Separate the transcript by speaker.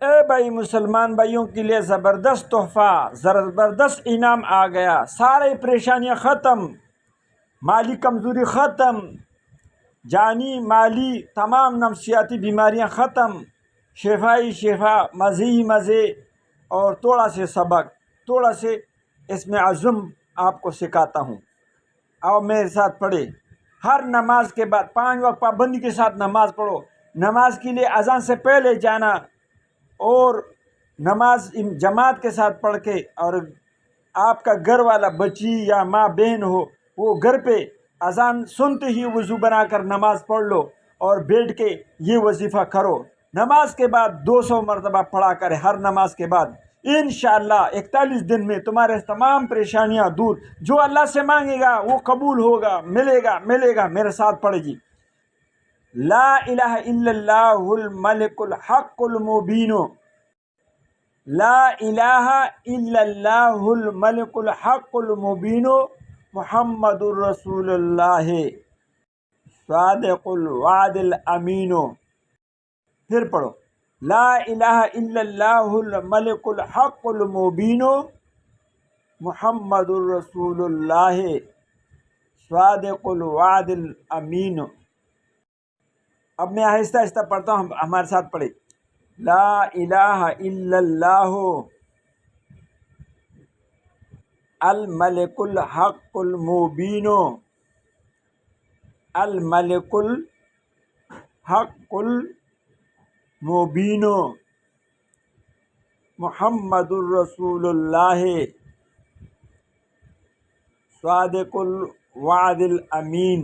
Speaker 1: اے بھائی مسلمان بھائیوں کے لیے زبردست تحفہ، زبردست انعام آ گیا، سارے پریشانیاں ختم، مالی کمزوری ختم، جانی مالی تمام نفسیاتی بیماریاں ختم، شفائی شفا، مزے ہی مزے، اور تھوڑا سے سبق، تھوڑا سے اس میں عزم آپ کو سکھاتا ہوں۔ اور میرے ساتھ پڑھے، ہر نماز کے بعد 5 وقت پابندی کے ساتھ نماز پڑھو، نماز کے لیے اذان سے پہلے جانا، اور نماز جماعت کے ساتھ پڑھ کے، اور آپ کا گھر والا بچی یا ماں بہن ہو وہ گھر پہ اذان سنتے ہی وضو بنا کر نماز پڑھ لو، اور بیٹھ کے یہ وظیفہ کرو، نماز کے بعد 200 مرتبہ پڑھا کرے ہر نماز کے بعد۔ انشاءاللہ 41 دن میں تمہارے تمام پریشانیاں دور، جو اللہ سے مانگے گا وہ قبول ہوگا، ملے گا۔ میرے ساتھ پڑھے جی، لا الہ الا اللہ الملک الحق المبین، لا الہ الا اللہ الملک الحق المبین، محمد الرسول اللہ صادق الوعد الامین۔ پھر پڑھو، لا الہ الا اللہ الملک الحق المبین، محمد الرسول اللہ صادق الوعد الامین۔ اب میں آہستہ آہستہ پڑھتا ہوں، ہمارے ساتھ پڑھے، لا الہ الا اللہ الملک الحق المبین، الملک الحق المبین، محمد الرسول اللہ صادق الوعد الامین۔